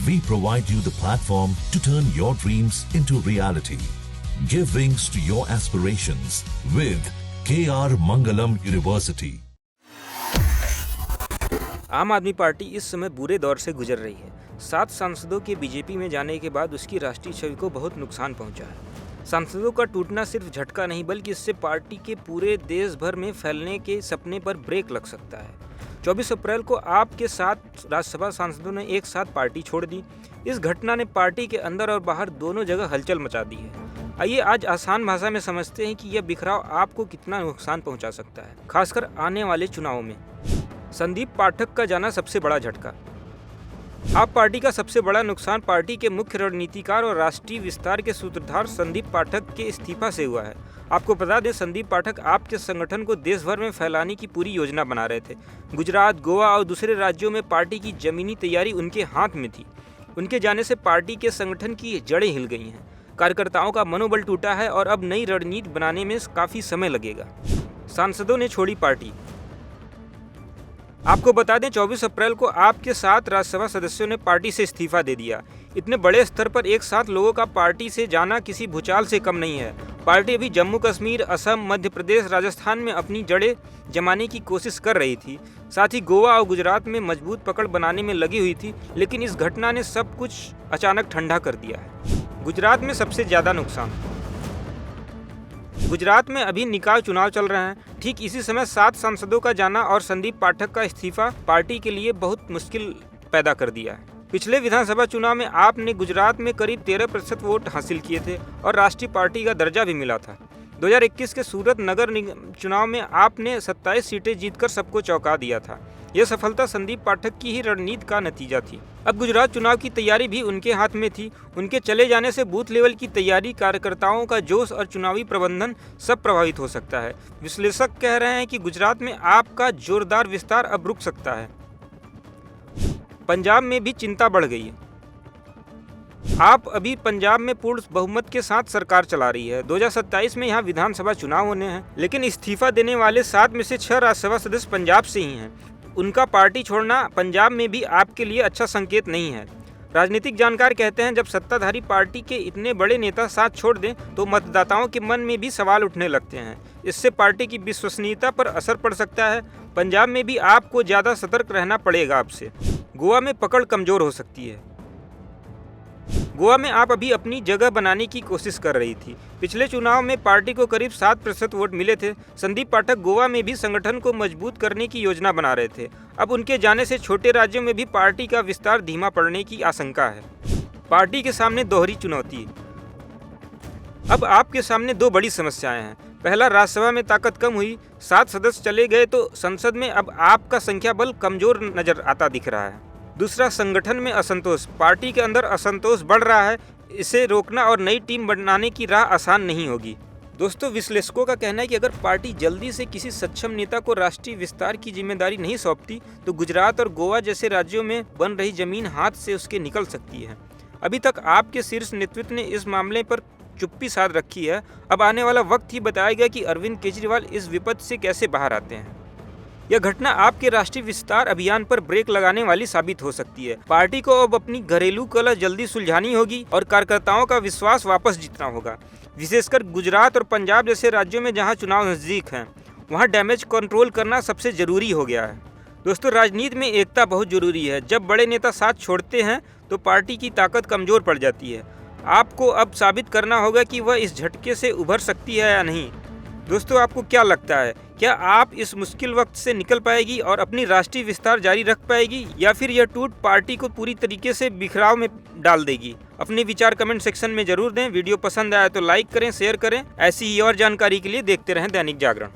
We provide you the platform to turn your dreams into reality. Give wings to your aspirations with KR Mangalam University. आम आदमी party इस समय बुरे दौर से गुजर रही है। 7 सांसदों के बीजेपी में जाने के बाद उसकी राष्ट्रीय छवि को बहुत नुकसान पहुंचा है। सांसदों का टूटना सिर्फ झटका नहीं बल्कि इससे पार्टी के पूरे देश भर में फैलने के सपने पर ब्रेक लग सकता है। 24 अप्रैल को आपके 7 राज्यसभा सांसदों ने एक साथ पार्टी छोड़ दी। इस घटना ने पार्टी के अंदर और बाहर दोनों जगह हलचल मचा दी है। आइए आज आसान भाषा में समझते हैं कि यह बिखराव आपको कितना नुकसान पहुंचा सकता है, खासकर आने वाले चुनावों में। संदीप पाठक का जाना सबसे बड़ा झटका। आप पार्टी का सबसे बड़ा नुकसान पार्टी के मुख्य रणनीतिकार और राष्ट्रीय विस्तार के सूत्रधार संदीप पाठक के इस्तीफा से हुआ है। आपको बता दें, संदीप पाठक आपके संगठन को देश भर में फैलाने की पूरी योजना बना रहे थे। गुजरात, गोवा और दूसरे राज्यों में पार्टी की जमीनी तैयारी उनके हाथ में थी। उनके जाने से पार्टी के संगठन की जड़ें हिल गई हैं। कार्यकर्ताओं का मनोबल टूटा है और अब नई रणनीति बनाने में काफ़ी समय लगेगा। सांसदों ने छोड़ी पार्टी। आपको बता दें, 24 अप्रैल को आपके 7 राज्यसभा सदस्यों ने पार्टी से इस्तीफा दे दिया। इतने बड़े स्तर पर एक साथ लोगों का पार्टी से जाना किसी भूचाल से कम नहीं है। पार्टी अभी जम्मू कश्मीर, असम, मध्य प्रदेश, राजस्थान में अपनी जड़ें जमाने की कोशिश कर रही थी। साथ ही गोवा और गुजरात में मजबूत पकड़ बनाने में लगी हुई थी, लेकिन इस घटना ने सब कुछ अचानक ठंडा कर दिया है। गुजरात में सबसे ज़्यादा नुकसान। गुजरात में अभी निकाय चुनाव चल रहे हैं। ठीक इसी समय 7 सांसदों का जाना और संदीप पाठक का इस्तीफा पार्टी के लिए बहुत मुश्किल पैदा कर दिया है। पिछले विधानसभा चुनाव में आपने गुजरात में करीब 13% वोट हासिल किए थे और राष्ट्रीय पार्टी का दर्जा भी मिला था। 2021 के सूरत नगर निगम चुनाव में आपने 27 सीटें जीतकर सबको चौंका दिया था। यह सफलता संदीप पाठक की ही रणनीति का नतीजा थी। अब गुजरात चुनाव की तैयारी भी उनके हाथ में थी। उनके चले जाने से बूथ लेवल की तैयारी, कार्यकर्ताओं का जोश और चुनावी प्रबंधन सब प्रभावित हो सकता है। विश्लेषक कह रहे हैं कि गुजरात में आपका जोरदार विस्तार अब रुक सकता है। पंजाब में भी चिंता बढ़ गई है। आप अभी पंजाब में पूर्ण बहुमत के साथ सरकार चला रही है। 2027 में यहाँ विधानसभा चुनाव होने हैं, लेकिन इस्तीफा देने वाले 7 में से 6 राज्यसभा सदस्य पंजाब से ही हैं। उनका पार्टी छोड़ना पंजाब में भी आपके लिए अच्छा संकेत नहीं है। राजनीतिक जानकार कहते हैं, जब सत्ताधारी पार्टी के इतने बड़े नेता साथ छोड़ दें तो मतदाताओं के मन में भी सवाल उठने लगते हैं। इससे पार्टी की विश्वसनीयता पर असर पड़ सकता है। पंजाब में भी आपको ज़्यादा सतर्क रहना पड़ेगा आपसे। गोवा में पकड़ कमज़ोर हो सकती है। गोवा में आप अभी अपनी जगह बनाने की कोशिश कर रही थी। पिछले चुनाव में पार्टी को करीब 7% वोट मिले थे। संदीप पाठक गोवा में भी संगठन को मजबूत करने की योजना बना रहे थे। अब उनके जाने से छोटे राज्यों में भी पार्टी का विस्तार धीमा पड़ने की आशंका है। पार्टी के सामने दोहरी चुनौती। अब आपके सामने 2 बड़ी समस्याएं हैं। पहला, राज्यसभा में ताकत कम हुई। 7 सदस्य चले गए तो संसद में अब आपका संख्या बल कमजोर नजर आता दिख रहा है। दूसरा, संगठन में असंतोष। पार्टी के अंदर असंतोष बढ़ रहा है। इसे रोकना और नई टीम बनाने की राह आसान नहीं होगी। दोस्तों, विश्लेषकों का कहना है कि अगर पार्टी जल्दी से किसी सक्षम नेता को राष्ट्रीय विस्तार की जिम्मेदारी नहीं सौंपती तो गुजरात और गोवा जैसे राज्यों में बन रही जमीन हाथ से उसके निकल सकती है। अभी तक आपके शीर्ष नेतृत्व ने इस मामले पर चुप्पी साध रखी है। अब आने वाला वक्त ही बताएगा कि अरविंद केजरीवाल इस विपद से कैसे बाहर आते हैं। यह घटना आपके राष्ट्रीय विस्तार अभियान पर ब्रेक लगाने वाली साबित हो सकती है। पार्टी को अब अपनी घरेलू कलह जल्दी सुलझानी होगी और कार्यकर्ताओं का विश्वास वापस जीतना होगा। विशेषकर गुजरात और पंजाब जैसे राज्यों में जहां चुनाव नजदीक हैं, वहां डैमेज कंट्रोल करना सबसे जरूरी हो गया है। दोस्तों, राजनीति में एकता बहुत जरूरी है। जब बड़े नेता साथ छोड़ते हैं तो पार्टी की ताकत कमजोर पड़ जाती है। आपको अब साबित करना होगा कि वह इस झटके से उभर सकती है या नहीं। दोस्तों, आपको क्या लगता है, क्या आप इस मुश्किल वक्त से निकल पाएगी और अपनी राष्ट्रीय विस्तार जारी रख पाएगी, या फिर यह टूट पार्टी को पूरी तरीके से बिखराव में डाल देगी? अपने विचार कमेंट सेक्शन में जरूर दें। वीडियो पसंद आया तो लाइक करें, शेयर करें। ऐसी ही और जानकारी के लिए देखते रहें दैनिक जागरण।